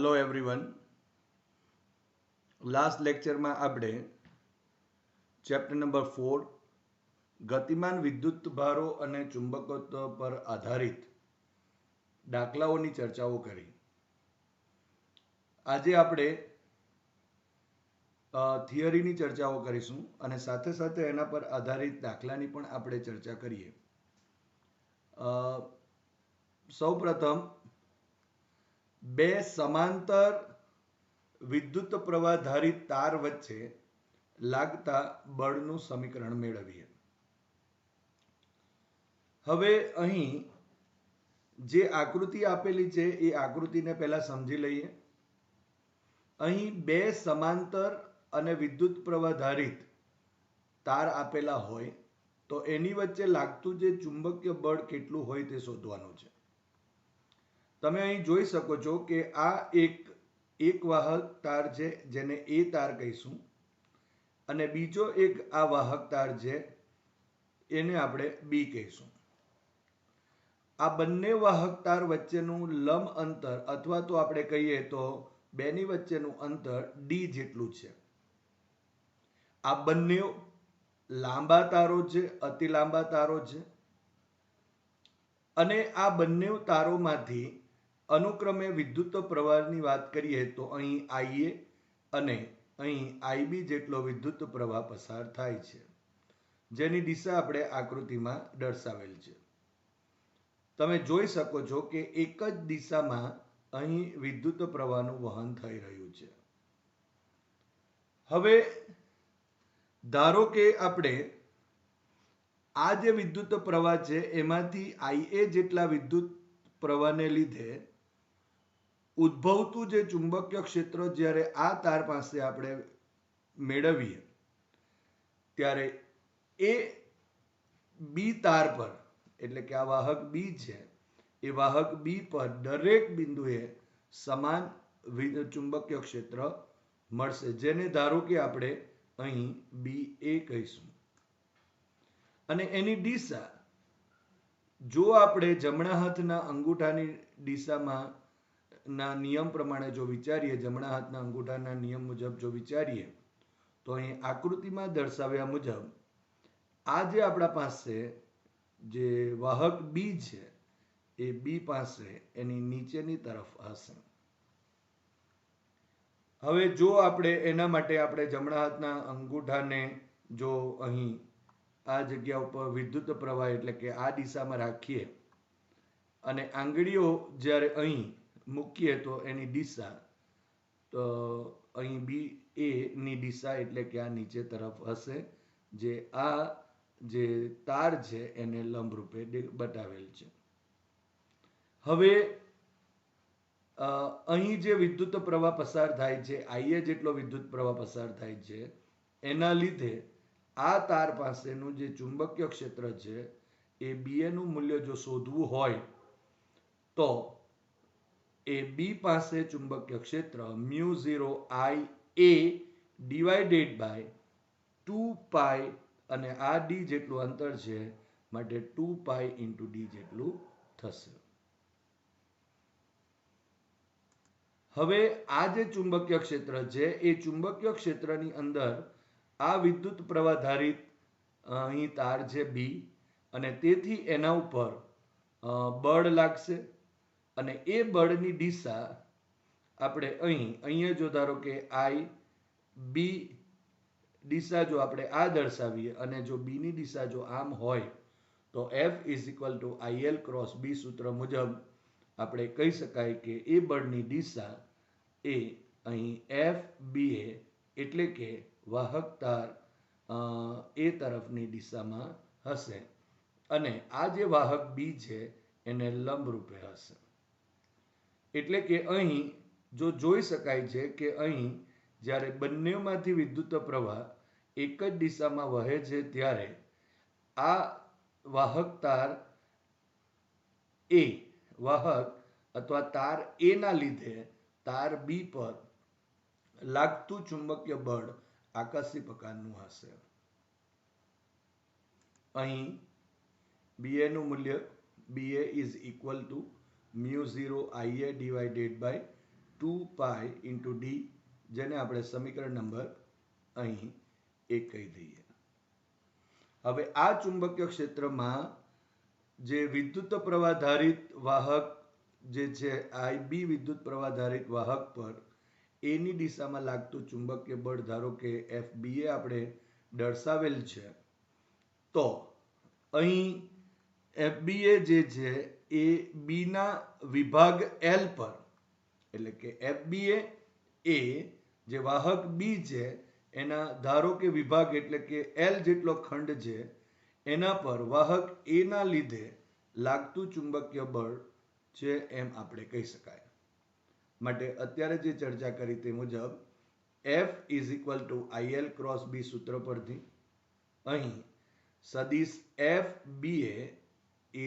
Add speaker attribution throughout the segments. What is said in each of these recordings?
Speaker 1: Hello everyone. Last લેક્ચરમાં આપણે chapter number 4 ગતિમાન વિદ્યુત ભારો અને ચુંબકત્વ પર આધારિત દાખલાઓની ચર્ચાઓ કરી. આજે આપણે થિયરીની ચર્ચાઓ કરીશું અને સાથે સાથે એના પર આધારિત દાખલાની પણ આપણે ચર્ચા કરીએ. સૌપ્રથમ બે સમાંતર વિદ્યુત પ્રવાહ ધારિત તાર વચ્ચે લાગતા બળનું સમીકરણ મેળવીએ. હવે અહીં જે આકૃતિ આપેલી છે એ આકૃતિને પહેલા સમજી લઈએ. અહીં બે સમાંતર અને વિદ્યુત પ્રવાહ ધારિત તાર આપેલા હોય તો એની વચ્ચે લાગતું જે ચુંબકીય બળ કેટલું હોય તે શોધવાનું છે. તમે અહીં જોઈ શકો છો કે આ એક વાહક તાર છે જેને એ તાર કહીશું અને બીજો એક આ વાહક તાર છે એને આપણે બી કહીશું. આ બંને વાહક તાર વચ્ચેનું લંબ અંતર અથવા તો આપણે કહીએ તો બેની વચ્ચેનું અંતર ડી જેટલું છે. આ બંને લાંબા તારો છે, અતિ લાંબા તારો છે અને આ બંને તારોમાંથી અનુક્રમે વિદ્યુત પ્રવાહની વાત કરીએ તો અહીં IA અને અહીં IB જેટલો વિદ્યુત પ્રવાહ પસાર થાય છે, જેની દિશા આપણે આકૃતિમાં દર્શાવેલ છે. તમે જોઈ શકો છો કે એક જ દિશામાં અહીં વિદ્યુત પ્રવાહનું વહન થઈ રહ્યું છે. હવે ધારો કે આપણે આ જે વિદ્યુત પ્રવાહ છે એમાંથી IA જેટલા વિદ્યુત પ્રવાહને લીધે ઉદ્ભવતું જે ચુંબકીય ક્ષેત્ર જ્યારે આ તાર પાસે આપણે મેળવીએ ત્યારે એ બી તાર પર, એટલે કે આ વાહક બી છે એ વાહક બી પર દરેક બિંદુએ સમાન ચુંબકીય ક્ષેત્ર મળશે, જેને ધારો કે આપણે અહીં બી એ કહીશું. અને એની દિશા જો આપણે જમણા હાથના અંગૂઠાની દિશામાં ના નિયમ પ્રમાણે જો વિચારીએ, જમણા હાથના અંગૂઠાના નિયમ મુજબ જો વિચારીએ તો અહીં આકૃતિમાં દર્શાવ્યા મુજબ આ જે આપણા પાસે જે વાહક બી છે એ બી પાસે એની નીચેની તરફ હશે. હવે જો આપણે એના માટે આપણે જમણા હાથના અંગૂઠાને જો અહીં આ જગ્યા ઉપર વિદ્યુત પ્રવાહ એટલે કે આ દિશામાં રાખીએ અને આંગળીઓ જ્યારે અહીં મૂકીએ તો એની દિશા તો અહીં બી એ ની દિશા એટલે કે આ નીચે તરફ હશે, જે આ જે તાર છે એને લંબ રૂપે બતાવેલ છે. હવે અહીં જે વિદ્યુત પ્રવાહ પસાર થાય છે, IA જેટલો વિદ્યુત પ્રવાહ પસાર થાય છે, એના લીધે આ તાર પાસેનું જે ચુંબકીય ક્ષેત્ર છે એ BA નું મૂલ્ય જો શોધવું હોય તો એ બી પાસે ચુંબકીય ક્ષેત્ર μ0 IA ડિવાઇડેડ બાય 2 પાઈ અને આ ડી જેટલું અંતર છે માટે 2 પાઈ ઇન્ટુ ડી જેટલું થશે. હવે આ જે ચુંબકીય ક્ષેત્ર છે એ ચુંબકીય ક્ષેત્રની અંદર આ વિદ્યુત પ્રવાહ ધારિત અહીં તાર છે બી અને તેથી એના ઉપર બળ લાગશે અને એ બળની દિશા આપણે અહીંયા જો ધારો કે આઈ બી દિશા જો આપણે આ દર્શાવીએ અને જો બીની દિશા જો આમ હોય તો F is equal to IL cross B સૂત્ર મુજબ આપણે કહી શકાય કે એ બળની દિશા એ અહીં એફ બી એ એટલે કે વાહક તાર એ તરફની દિશામાં હશે અને આ જે વાહક બી છે એને લંબ રૂપે હશે. એટલે કે અહીં જો જોઈ શકાય છે કે અહીં જ્યારે બંનેમાંથી વિદ્યુત પ્રવાહ એક જ દિશામાં વહે છે ત્યારે આ વાહક તાર એ વાહક અથવા તાર એ ના લીધે તાર બી પર લાગતું ચુંબકીય બળ આકર્ષી પ્રકારનું હશે. અહીં BA નું મૂલ્ય BA is equal to μ0 IA divided by 2 × d, જેને આપણે સમીકરણ નંબર અહીં 1 કહી દઈએ. હવે આ ચુંબકીય ક્ષેત્રમાં જે વિદ્યુત પ્રવાહ ધારિત વાહક જે છે IB વિદ્યુત પ્રવાહ ધારિત વાહક પર એની દિશામાં લાગતું ચુંબકીય બળ ધારો કે FBA આપણે દર્શાવેલ છે, તો અહીં FBA જે છે એ B ના વિભાગ L પર, એટલે કે FBA એ જે વાહક B છે એના ધારો કે વિભાગ એટલે કે L જેટલો ખંડ છે એના પર વાહક A ના લીધે લાગતું ચુંબકીય બળ છે એમ આપણે કહી શકાય. માટે અત્યારે જે ચર્ચા કરી તે મુજબ F = IL × B સૂત્ર પરથી અહીં સદિશ FBA =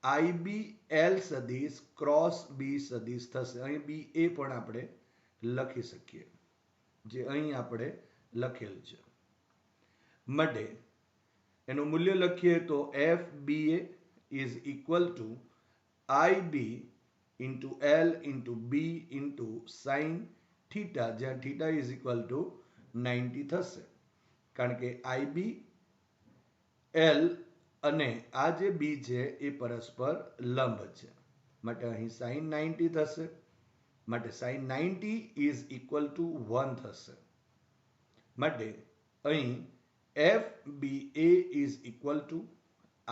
Speaker 1: IBL સદિશ ક્રોસ B સદિશ થશે. અહીં BA પણ આપણે લખી શકીએ, જે અહીં આપણે લખેલ છે. માટે એનું મૂલ્ય લખીએ તો FBA = IB × L × B × sin θ, જ્યાં θ = 90 થશે. કારણ કે IB L અને આ જે B છે એ પરસ્પર લંબ છે, માટે અહીં sin 90 થશે. માટે sin 90 = 1 થશે. માટે અહીં FBA =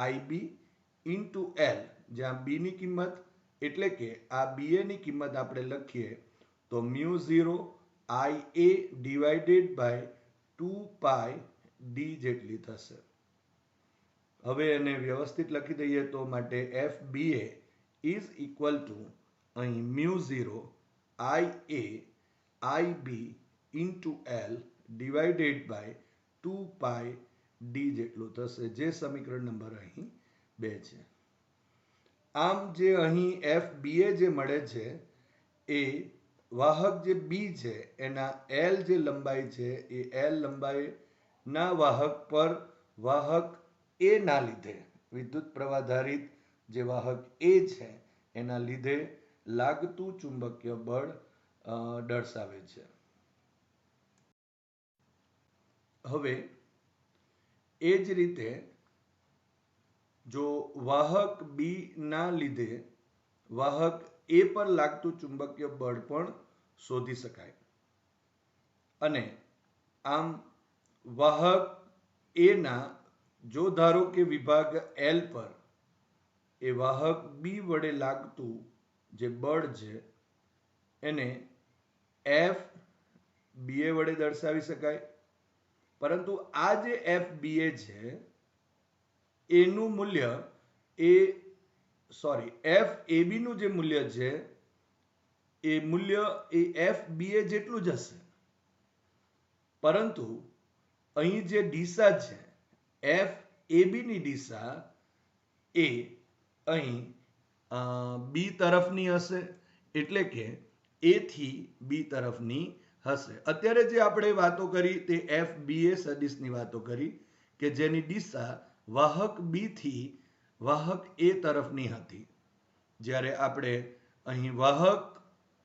Speaker 1: IB × L, જ્યાં B ની કિંમત એટલે કે આ BA ની કિંમત આપણે લખીએ તો μ0 IA / 2πd જેટલી થશે. હવે એને વ્યવસ્થિત લખી દઈએ તો માટે FBA = અહીં μ0 IA IB × L / 2πd જેટલું થશે, જે સમીકરણ નંબર અહીં 2 છે. આમ જે અહીં FBA જે મળે છે એ વાહક જે B છે એના L જે લંબાઈ છે એ L લંબાઈના વાહક પર વાહક A ના લીધે, વિદ્યુત પ્રવાહ ધારિત જે વાહક A છે એના લીધે લાગતું ચુંબકીય બળ દર્શાવે છે. હવે એ જ રીતે જો વાહક B ના લીધે વાહક A પર લાગતું ચુંબકીય બળ પણ શોધી શકાય. અને આમ વાહક A ના જો ધારો કે વિભાગ L પર એ વાહક B વડે લાગતું જે બળ છે એને FBA વડે દર્શાવી શકાય. પરંતુ આ જે FBA છે એનું મૂલ્ય FAB નું જે મૂલ્ય છે એ મૂલ્ય એ FBA જેટલું જ હશે. પરંતુ અહીં જે દિશા છે FAB ની દિશા એ અહીં B તરફની હશે, એટલે કે A થી B તરફની હશે. અત્યારે જે આપણે વાતો કરી તે FBA સદિશની વાતો કરી કે જેની દિશા વાહક B થી વાહક A તરફની હતી. જ્યારે આપણે અહીં વાહક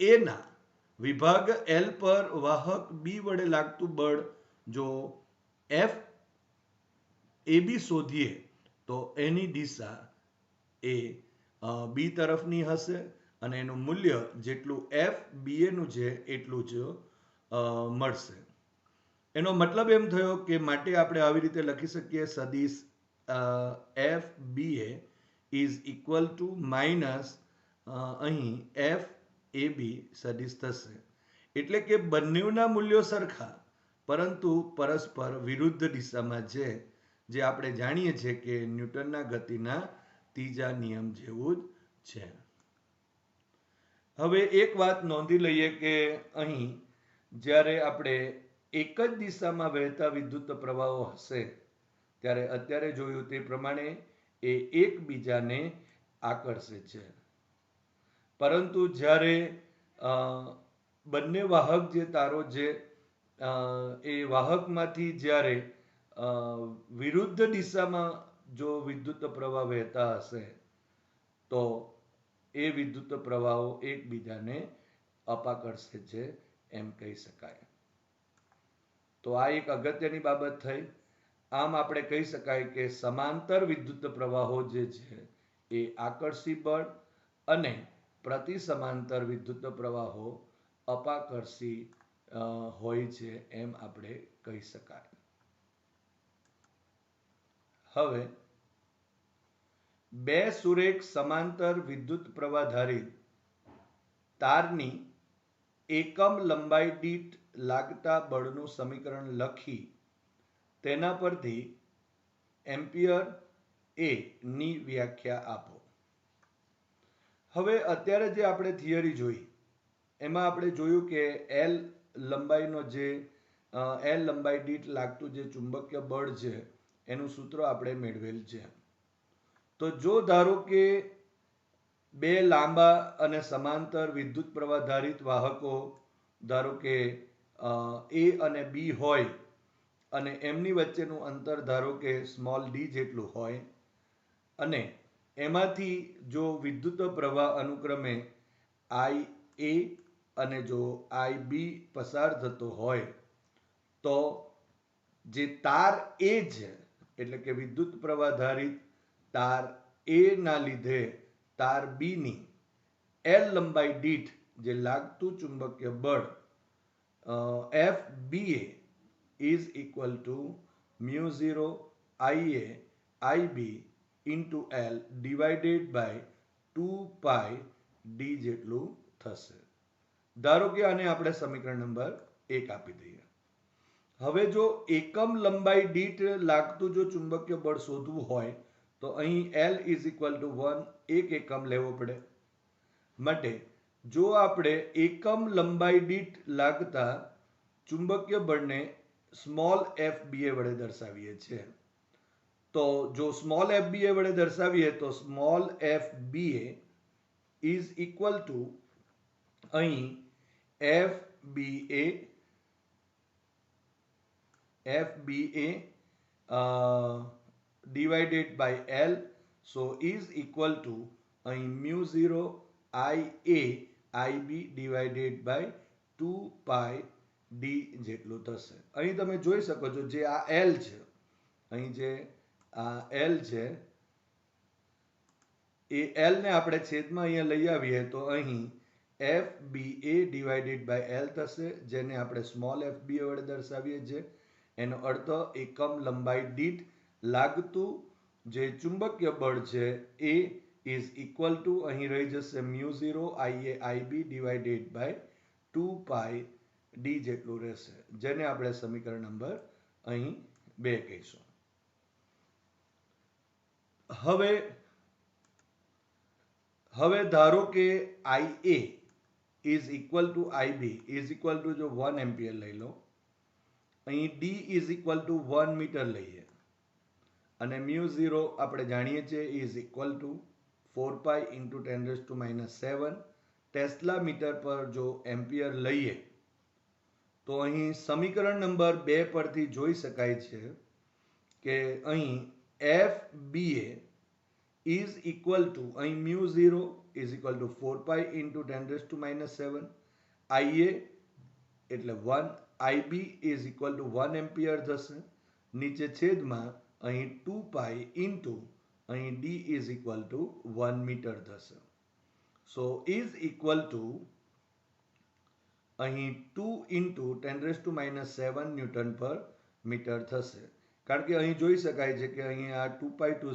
Speaker 1: A ના વિભાગ L પર વાહક B વડે લાગતું બળ જો FAB શોધીએ તો એની દિશા એ B તરફની હશે અને એનું મૂલ્ય જેટલું FBA નું છે એટલું જ મળશે. એનો મતલબ એમ થયો કે માટે આપણે આવી રીતે લખી શકીએ સદિશ FBA = અહીં FAB સદિશ થશે. એટલે કે બંનેના મૂલ્યો સરખા પરંતુ પરસ્પર વિરુદ્ધ દિશામાં છે, જે આપણે જાણીએ છીએ કે ન્યૂટનના ગતિના ત્રીજા નિયમ જેવું જ છે. હવે એક વાત નોંધી લઈએ કે અહીં જ્યારે આપણે એક જ દિશામાં વહેતા વિદ્યુત પ્રવાહો હશે ત્યારે અત્યારે જોયું તે પ્રમાણે એ એકબીજાને આકર્ષે છે. પરંતુ જ્યારે બંને વાહક જે તારો છે એ વાહકમાંથી જ્યારે વિરુદ્ધ દિશામાં જો વિદ્યુત પ્રવાહ વહેતા હશે તો એ વિદ્યુત પ્રવાહો એકબીજાને અપાકર્ષે છે એમ કહી શકાય. તો આ એક અગત્યની બાબત થઈ. આમ આપણે કહી શકાય કે સમાંતર વિદ્યુત પ્રવાહો જે છે એ આકર્ષી બળ અને પ્રતિ સમાંતર વિદ્યુત પ્રવાહો અપાકર્ષી હોય છે એમ આપણે કહી શકાય. હવે બે સુરેખ સમાંતર વિદ્યુત પ્રવાહ ધારિત તારની એકમ લંબાઈ દીઠ લાગતા બળનું સમીકરણ લખી તેના પરથી એમ્પિયર એ ની વ્યાખ્યા આપો. હવે અત્યારે જે આપણે થિયરી જોઈ એમાં આપણે જોયું કે એલ લંબાઈ દીઠ લાગતું જે ચુંબકીય બળ છે એનું સૂત્ર આપણે મેળવેલ છે. તો જો ધારો કે બે લાંબા અને સમાંતર વિદ્યુત પ્રવાહ ધારિત વાહકો ધારો કે એ અને બી હોય અને એમની વચ્ચેનું અંતર ધારો કે સ્મોલ ડી જેટલું હોય અને એમાંથી જો વિદ્યુત પ્રવાહ અનુક્રમે આઈ એ અને જો આઈ બી પસાર થતો હોય તો જે તાર એ છે એટલે કે વિદ્યુત પ્રવાહ ધારિત તાર એ ના લીધે તાર બી ની એલ લંબાઈ દીઠ જે લાગતું ચુંબકીય બળ F B A is equal to mu 0 IA IB into L divided by 2 pi D જેટલું થશે. ધારો કે આને આપણે સમીકરણ નંબર 1 આપી દઈએ. હવે જો એકમ લંબાઈ દીઠ લાગતું જો ચુંબકીય બળ શોધવું હોય તો અહીં L ઇઝ ઇક્વલ ટુ 1 એક એકમ લેવો પડે. માટે જો આપણે એકમ લંબાઈ દીઠ લાગતા ચુંબકીય બળને સ્મોલ એફ બી એ વડે દર્શાવીએ છીએ તો જો સ્મોલ એફ બી એ વડે દર્શાવીએ તો small F B A is equal to અહીં F B A divided by L so is equal to અહીં mu 0 IA IB divided by 2 pi d જેટલું થશે. અહીં તમે જોઈ શકો છો જે આ L છે અહીં જે આ L છે એ L ને આપણે છેદમાં અહીંયા લઈ આવીએ તો અહીં F B A divided by L થશે જેને આપણે સ્મોલ એફ બી એ વડે દર્શાવીએ છીએ. એનો અર્થ એકમ લંબાઈ દીઠ લાગતું જે ચુંબકીય બળ છે એ ઇઝ ઇક્વલ ટુ અહીં રહી જશે mu 0 IA IB divided by 2 pi D જેટલું રહેશે જેને આપણે સમીકરણ નંબર અહીં 2 કહીશું. હવે ધારો કે IA is equal to IB is equal to જો 1 એમ્પિયર લઈ લો અહીં D is equal to 1 metre લઈએ અને મ્યુ 0 આપણે જાણીએ છીએ is equal to 4 pi into 10⁻⁷ tesla metre પર જો એમ્પિયર લઈએ તો અહીં સમીકરણ નંબર 2 પરથી જોઈ શકાય છે કે અહીં F B A is equal to અહીં mu 0 is equal to 4 pi into 10⁻⁷ IA એટલે 1 IB is equal to 1 ampere થશે નીચે છેદમાં અહીં 2 પાઈ ઇન્ટુ અહીં D is equal to 1 metre થશે. સો ઇઝ ઇક્વલ ટુ અહીં 2 ઇન્ટુ 10⁻⁷ ન્યૂટન પર મીટર થશે કારણ કે અહીં જોઈ શકાય છે કે અહીં આ 2 પાઈ ટુ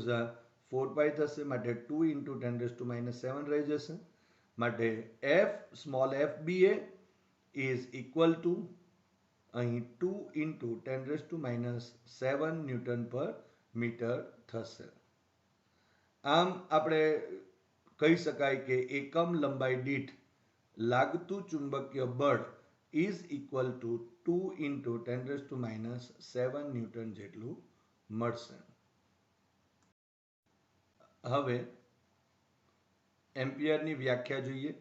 Speaker 1: 4 પાઈ થશે માટે 2 ઇન્ટુ 10⁻⁷ રહી જશે માટે small F B A is equal to અહીં 2 ઇન્ટુ 10⁻⁷ ન્યૂટન પર મીટર થશે. આમ આપણે કહી શકાય કે એકમ લંબાઈ દીઠ લાગતું ચુંબકીય બળ is equal to 2 into 10⁻⁷ newton જેટલું મળશે. હવે એમ્પિયરની વ્યાખ્યા જોઈએ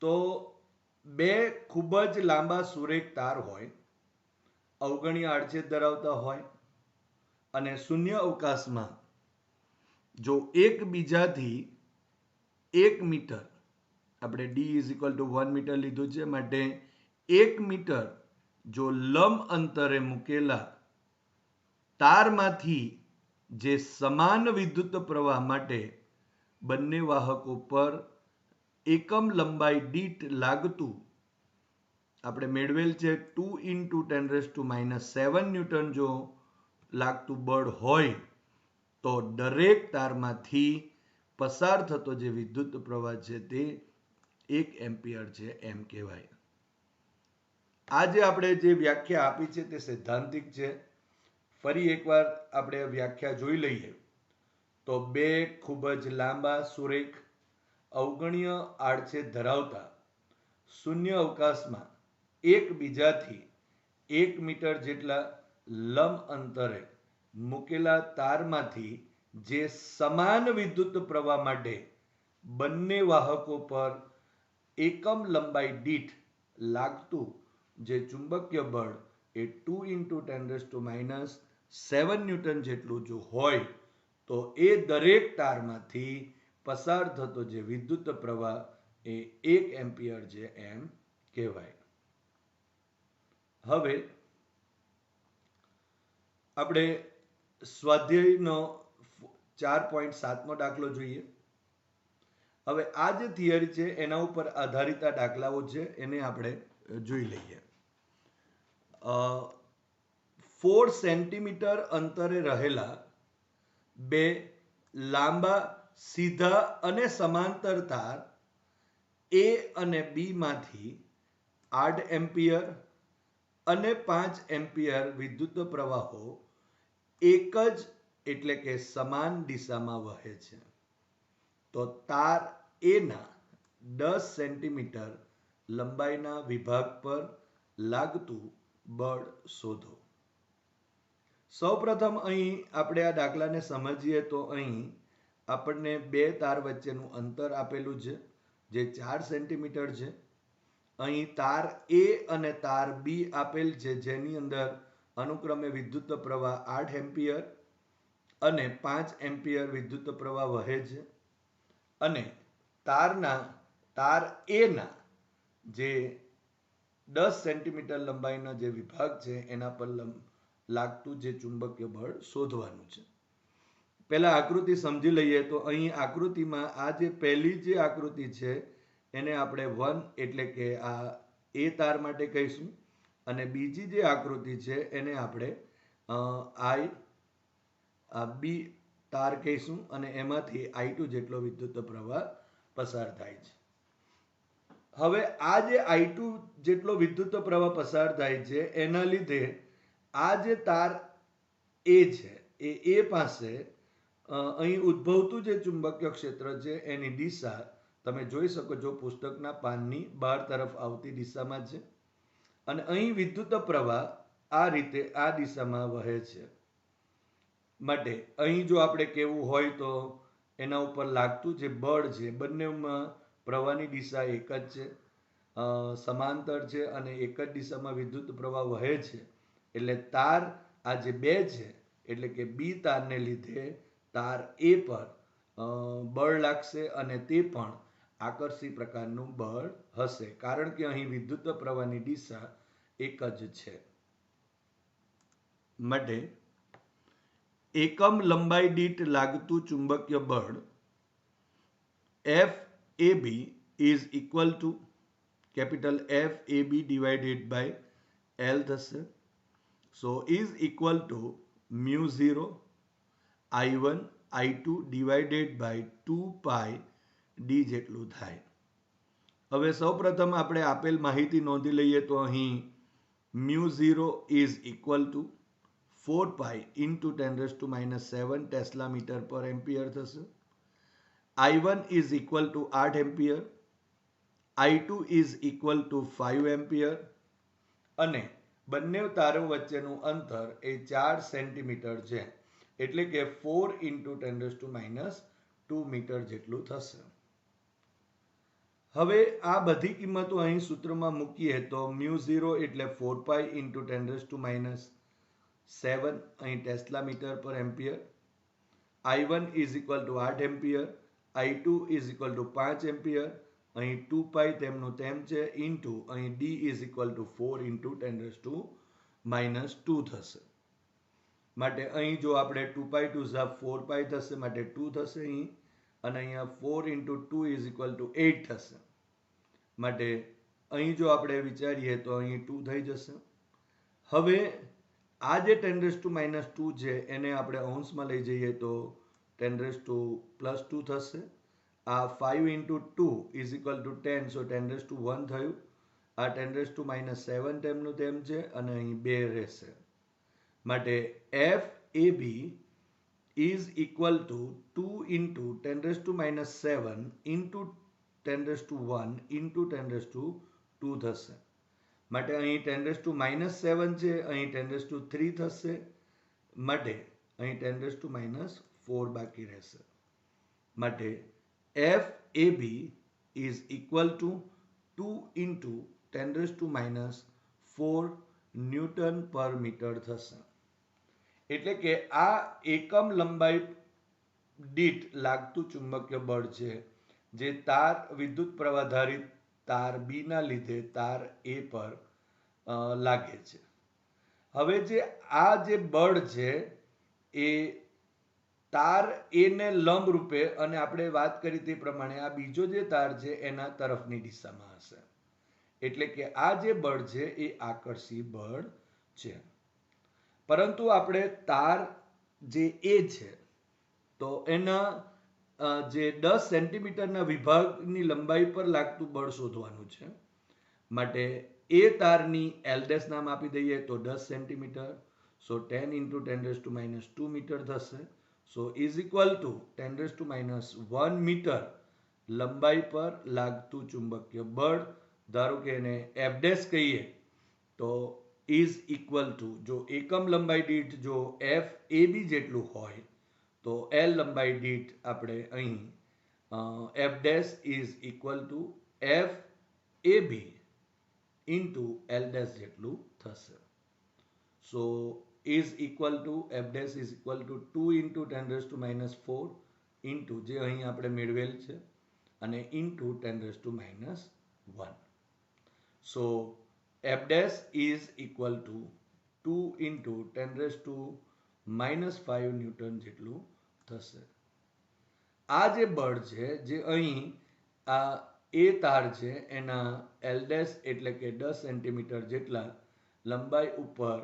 Speaker 1: તો બે ખૂબ જ લાંબા સુરેખ તાર હોય અવગણીય આડછેદ ધરાવતા હોય અને શૂન્ય અવકાશમાં જો એકબીજાથી 1 મીટર, આપણે d is equal to 1 metre લીધું છે, માટે 1 મીટર જો લંબ અંતરે મૂકેલા તારમાંથી જે સમાન વિદ્યુત પ્રવાહ માટે બંને વાહકો પર એકમ લંબાઈ દીઠ લાગતું આપણે મેળવેલ છે 2 ઇન્ટુ 10⁻⁷ ન્યૂટન જો લાગતું બળ હોય તો દરેક તારમાંથી પસાર થતો જે વિદ્યુત પ્રવાહ છે તે 1 એમ્પિયર છે એમ કહેવાય. આજે આપણે જે વ્યાખ્યા આપી છે તે સૈદ્ધાંતિક છે. ફરી એકવાર આપણે વ્યાખ્યા જોઈ લઈએ તો બે ખૂબ જ લાંબા સુરેખ અવગણ્ય આડછેદ ધરાવતા શૂન્ય અવકાશમાં એકબીજાથી 1 મીટર જેટલા લંબ અંતરે મૂકેલા તારમાંથી જે સમાન વિદ્યુત પ્રવાહ માટે બંને વાહકો પર એકમ લંબાઈ દીઠ લાગતું જે ચુંબકીય બળ એ 2 ઇન્ટુ 10⁻⁷ ન્યૂટન જેટલું જો હોય તો એ દરેક તારમાંથી પસાર થતો જે વિદ્યુત પ્રવાહ એ 1 એમ્પિયર છે એમ કહેવાય. હવે આપણે સ્વાધ્યાયનો 4.7મો દાખલો જોઈએ. હવે આ જે થિયરી છે એના ઉપર આધારિત આ દાખલાઓ છે એને આપણે જોઈ લઈએ. 4 સેન્ટીમીટર અંતરે રહેલા બે લાંબા સીધા અને સમાંતર તાર એ અને બી માંથી 8 એમ્પિયર અને 5 એમ્પિયર વિદ્યુત પ્રવાહો એક જ એટલે કે સમાન દિશામાં વહે છે. તો તાર એના 10 સેન્ટીમીટર લંબાઈના વિભાગ પર લાગતું બળ શોધો. સૌપ્રથમ અહીં આપણે આ દાખલાને સમજીએ તો અહીં આપણને બે તાર વચ્ચેનું અંતર આપેલું છે જે 4 સેન્ટીમીટર છે. અહીં તાર એ અને તાર બી આપેલ છે જેની અંદર અનુક્રમે વિદ્યુત પ્રવાહ 8 એમ્પિયર અને 5 એમ્પિયર વિદ્યુત પ્રવાહ વહે છે. અને તાર એના જે 10 સેન્ટીમીટર લંબાઈનો જે વિભાગ છે એના પર લાગતું જે ચુંબકીય બળ શોધવાનું છે. પહેલા આકૃતિ સમજી લઈએ તો અહીં આકૃતિમાં આ જે પહેલી જે આકૃતિ છે એને આપણે 1 એટલે કે આ એ તાર માટે કહીશું અને બીજી જે આકૃતિ છે એને આપણે આઈ બી તાર કહીશું અને એમાંથી I2 જેટલો વિદ્યુત પ્રવાહ પસાર થાય છે. હવે આ જે I2 જેટલો વિદ્યુત પ્રવાહ પસાર થાય છે એના લીધે આ જે તાર એ છે એ પાસે અહીં ઉદ્ભવતું જે ચુંબકીય ક્ષેત્ર છે એની દિશા તમે જોઈ શકો છો પુસ્તકના પાનની બહાર તરફ આવતી દિશામાં છે અને અહીં વિદ્યુત પ્રવાહ આ રીતે આ દિશામાં વહે છે. માટે અહીં જો આપણે કહેવું હોય તો એના ઉપર લાગતું જે બળ છે બંનેમાં પ્રવાહની દિશા એક જ છે, સમાંતર છે અને એક જ દિશામાં વિદ્યુત પ્રવાહ વહે છે. એટલે તાર આ જે બે છે એટલે કે બી તારને લીધે તાર એ પર બળ લાગશે અને તે પણ આકર્ષી પ્રકારનું બળ હશે કારણ કે અહીં વિદ્યુત પ્રવાહની દિશા એક જ છે. માટે એકમ લંબાઈ દીઠ લાગતું ચુંબકીય બળ FAB is equal to capital FAB divided by L થશે. So is equal to mu0 I1 I2 divided by 2 pi d જેટલું થાય. હવે સૌપ્રથમ આપણે આપેલ માહિતી નોંધી લઈએ તો અહીં mu0 is equal to 4 pi into 10⁻⁷ tesla metre પર એમ્પિયર થશે. I1 is equal to 8 ampere, I2 is equal to 5 ampere અને બંને તારો વચ્ચેનું અંતર એ 4 સેન્ટીમીટર છે એટલે કે 4 into 10⁻² મીટર જેટલું થશે. હવે આ બધી કિંમતો અહીં સૂત્રમાં મૂકીએ તો mu0 એટલે 4 pi into 10⁻⁷ અહીં ટેસ્લા મીટર પર ampere, I1 is equal to 8 ampere I2 is equal two 5 ampere, અહીં 2 પાઈ તેમનું તેમ છે, ઇન્ટુ અહીં D is equal to 4 into 10⁻² થશે. માટે અહીં જો આપણે 2 પાઈ ટુ ઝા 4 પાઈ થશે, માટે 2 થશે અહીં, અને અહીંયા 4 ઇન્ટુ 2 ઇઝ ઇક્વલ ટુ 8 થશે. માટે અહીં જો આપણે વિચારીએ તો અહીં 2 થઈ જશે. હવે આ જે 10⁻² છે એને આપણે અંશમાં લઈ જઈએ તો 10⁻² થશે. આ 5 ઇન્ટુ 2 ઇઝ ઇક્વલ ટુ 10, સો 10⁻1 થયું. આ 10⁻7 તેમનું તેમ છે, અને અહીં 2 રહેશે. માટે F A B is equal to 2 into 10⁻7 into 10⁻1 into 10⁻2 થશે. માટે અહીં 10⁻7 છે, અહીં 10⁻3 થશે, માટે અહીં 10⁻4 બાકી રહેશે. માટે F A B is equal to 2 into 10⁻4 newton પર મીટર થશે. એટલે કે આ એકમ લંબાઈ દીઠ લાગતું ચુંબકીય બળ છે, જે તાર વિદ્યુત પ્રવાહ ધારિત તાર બી ના લીધે તાર એ પર લાગે છે. હવે આ જે બળ છે એ તાર એ ને લંબ રૂપે, અને આપણે વાત કરી તે પ્રમાણે આ બીજો જે તાર છે એના તરફની દિશામાં હશે. એટલે કે આ જે બળ છે એ આકર્ષી બળ છે. પરંતુ આપણે તાર જે એ છે તો એના જે 10 સેન્ટીમીટરના વિભાગની લંબાઈ પર લાગતું બળ શોધવાનું છે. માટે એ તારની એલ ડેશ નામ આપી દઈએ તો 10 સેન્ટીમીટર, સો 10 ઇન્ટુ 10⁻² મીટર થશે. So is equal to 10⁻1 metre લંબાઈ પર લાગતું ચુંબકીય બળ, ધારો કે એને એફ ડેશ કહીએ, તો ઇઝ ઇક્વલ ટુ, જો એકમ લંબાઈ દીઠ જો એફ એ બી જેટલું હોય તો એલ લંબાઈ દીઠ આપણે અહીં F dash is equal to F A B into L dash જેટલું થશે. So is equal to F dash is equal to 2 into 10⁻4 into જે અહીં આપણે મેળવેલ છે, અને into 10⁻1. So F dash is equal to 2 into 10⁻5 newton જેટલું થશે. આ જે બળ છે જે અહીં આ એ તાર છે એના એલ ડેશ એટલે કે 10 સેન્ટીમીટર જેટલા લંબાઈ ઉપર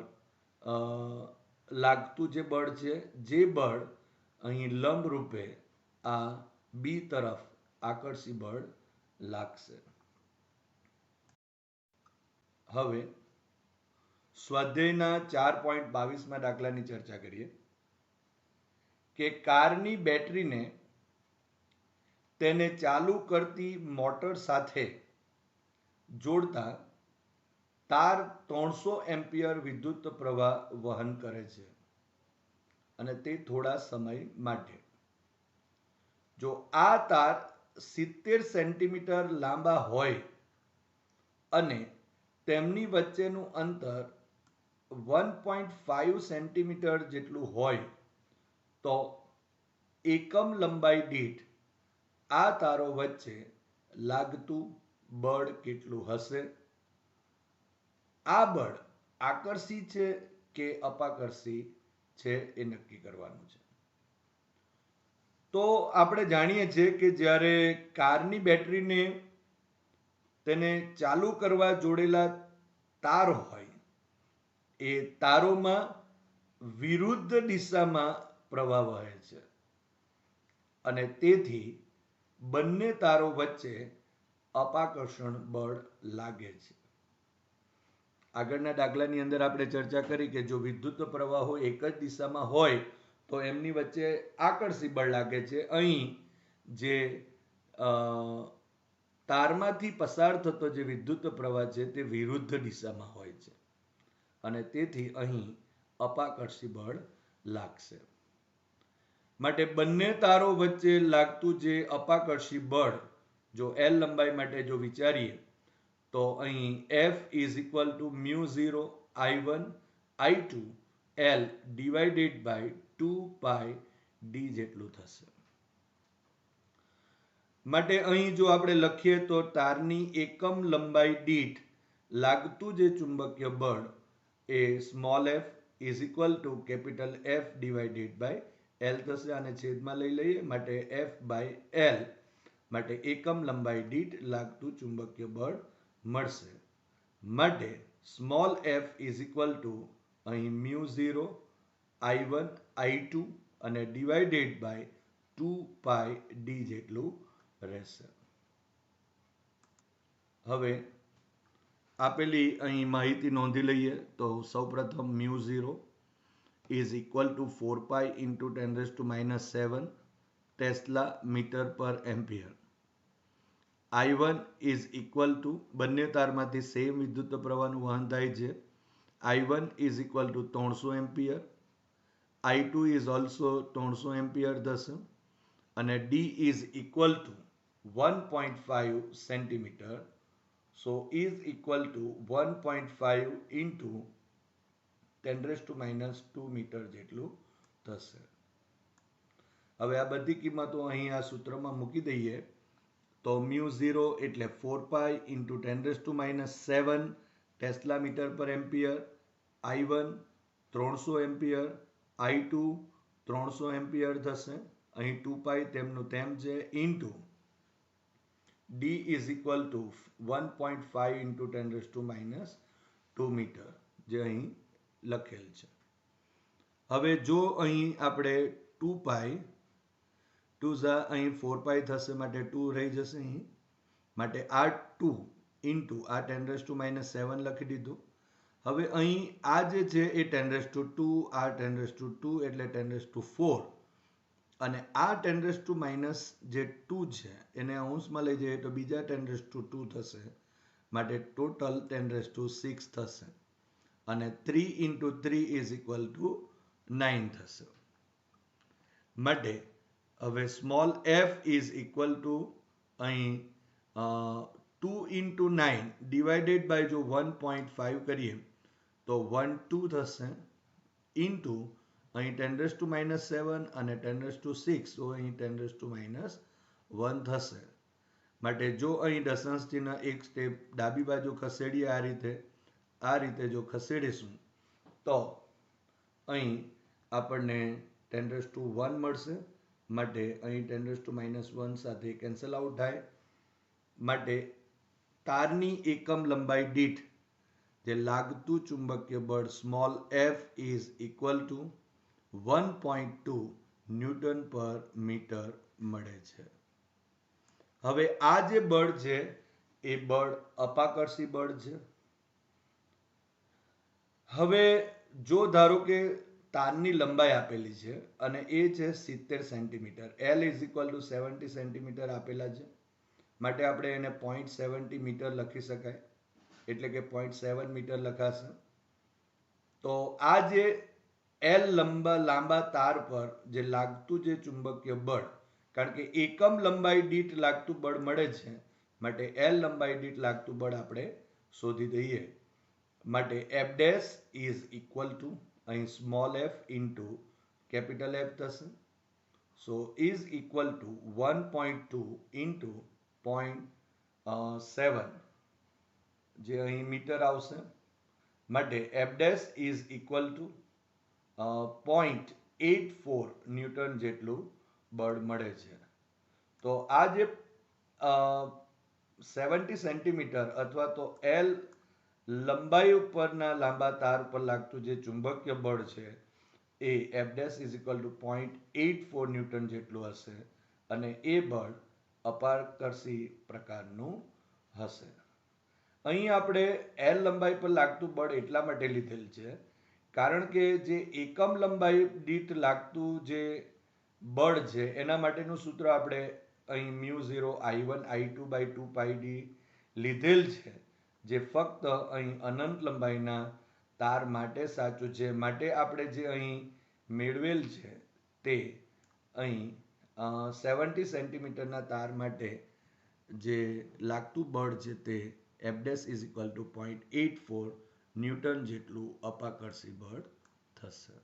Speaker 1: લાગતું જે બળ છે, જે બળ અહીં લંબ રૂપે આ બી તરફ આકર્ષી બળ લાગશે. હવે સ્વાધ્યાયના 4.22 દાખલાની ચર્ચા કરીએ કે કારની બેટરીને તેને ચાલુ કરતી મોટર સાથે જોડતા તાર 300 એમ્પિયર વિદ્યુત પ્રવાહ વહન કરે છે, અને તે થોડા સમય માટે. જો આ તાર 70 સેન્ટીમીટર લાંબા હોય અને તેમની વચ્ચેનું અંતર 1.5 સેન્ટીમીટર જેટલું હોય તો એકમ લંબાઈ દીઠ આ તારો વચ્ચે લાગતું બળ કેટલું હશે? આ બળ આકર્ષી છે કે અપાકર્ષી છે એ નક્કી કરવાનું છે. તો આપણે જાણીએ છીએ કે જ્યારે કારની બેટરીને તેને ચાલુ કરવા જોડેલા તાર હોય, એ તારોમાં વિરુદ્ધ દિશામાં પ્રવાહ વહે છે, અને તેથી બંને તારો વચ્ચે અપાકર્ષણ બળ લાગે છે. આગળના દાખલાની અંદર આપણે ચર્ચા કરી કે જો વિદ્યુત પ્રવાહો એક જ દિશામાં હોય તો એમની વચ્ચે આકર્ષી બળ લાગે છે. અહીં જે તારમાંથી પસાર થતો જે વિદ્યુત પ્રવાહ છે તે વિરુદ્ધ દિશામાં હોય છે, અને તેથી અહીં અપાકર્ષી બળ લાગશે. માટે બંને તારો વચ્ચે લાગતું જે અપાકર્ષી બળ, જો એલ લંબાઈ માટે જો વિચારીએ તો અહીં F is equal to μ0 I1 I2 L divided by 2 pi D જેટલું થશે. માટે અહીં જો આપણે લખીએ તો તારની એકમ લંબાઈ દીઠ લાગતું જે ચુંબકીય બળ એ small F is equal to capital F divided by L થશે. આને છેદમાં લઈ લઈએ માટે એફ બાય એલ માટે એકમ લંબાઈ દીઠ લાગતું ચુંબકીય બળ મળશે. માટે small F is equal to અહીં મ્યુ 0 I1 I2 અને ડિવાઇડેડ બાય 2 પાઈ ડી જેટલું રહેશે. હવે આપેલી અહીં માહિતી નોંધી લઈએ તો સૌપ્રથમ mu 0 is equal to 4 pi into 10⁻⁷ tesla metre પર ampere. I1 is equal to બંને તારમાંથી સેમ વિદ્યુત પ્રવાહનું વહન થાય છે. I1 is equal to 300 ampere. I2 is also 300 ampere થશે અને D is equal to 1.5 centimetre. So is equal to 1.5 into 10⁻² metre જેટલું થશે. હવે આ બધી કિંમતો અહીં આ સૂત્રમાં મૂકી દઈએ તો મ્યુ 0 એટલે 4 પાઈ ઇન્ટુ 10⁻⁷ ટેસ્લા મીટર પર ampere. I1 300 ampere, I2 300 ampere થશે. અહીં 2 પાઈ તેમનું તેમ છે into D is equal to 1.5 into 10⁻² metre જે અહીં લખેલ છે. હવે જો અહીં આપણે 2 પાઈ 2 ઝા અહીં 4 પાઈ થશે માટે 2 રહી જશે અહીં માટે આ 2 ઇન્ટુ આ 10⁻⁷ લખી દીધું. હવે અહીં આ જે છે એ 10⁻², આ 10⁻² એટલે 10⁻⁴ અને આ 10⁻⁻ જે 2 છે એને અંશમાં લઈ જઈએ તો બીજા 10⁻² થશે માટે ટોટલ 10⁻⁶ થશે અને 3 ઇન્ટુ 3 ઇઝ ઇક્વલ ટુ 9 થશે. માટે હવે small F is equal to અહીં 2 ઇન્ટુ 9 ડિવાઇડેડ બાય જો 1.5 કરીએ તો 12 થશે ઇન્ટુ અહીં 10⁻⁷ અને 10⁻⁶ તો અહીં 10⁻⁻1 થશે. માટે જો અહીં દશાંશ ચિહ્ન એક સ્ટેપ ડાબી બાજુ ખસેડીએ આ રીતે જો ખસેડીશું તો અહીં આપણને 10⁻1 મળશે. માટે અહીં 10⁻⁻1 સાથે કેન્સલ આઉટ થાય. માટે તારની એકમ લંબાઈ દીઠ જે લાગતું ચુંબકીય બળ small F is equal to 1.2 newton પર મીટર મળે છે. હવે આ જે બળ છે એ બળ અપાકર્ષી બળ છે. હવે જો ધારો કે તારની લંબાઈ આપેલી છે અને એ છે 70 centimetre, L is equal two 70 centimetre આપેલા છે માટે આપણે એને 0.70 મીટર લખી શકાય એટલે કે 0.7 મીટર લખાશે. તો આ જે L લાંબા તાર પર જે લાગતું જે ચુંબકીય બળ, કારણ કે એકમ લંબાઈ દીઠ લાગતું બળ મળે છે માટે L લંબાઈ દીઠ લાગતું બળ આપણે શોધી દઈએ. માટે F dash is equal to અહીં small F into capital F થશે. So is equal to 1.2 into 0.7 જે અહીં મીટર આવશે. માટે F dash is equal to 0.84 newton જેટલું બળ મળે છે. તો આ જે 70 સેન્ટીમીટર અથવા તો L લંબાઈ ઉપરના લાંબા તાર પર લાગતું જે ચુંબકીય બળ છે એ F dash is equal to 0.84 newton જેટલું હશે અને એ બળ અપાકર્ષી પ્રકારનું હશે. અહીં આપણે L લંબાઈ પર લાગતું બળ એટલા માટે લીધેલ છે કારણ કે જે એકમ લંબાઈ દીઠ લાગતું જે બળ છે એના માટેનું સૂત્ર આપણે અહીં mu 0 I1 I2 by 2 pi D લીધેલ છે જે ફક્ત અહીં અનંત લંબાઈના તાર માટે સાચું છે. માટે આપણે જે અહીં મેળવેલ છે તે અહીં 70 સેન્ટીમીટરના તાર માટે જે લાગતું બળ છે તે F dash is equal to 0.84 newton જેટલું અપાકર્ષી બળ થશે.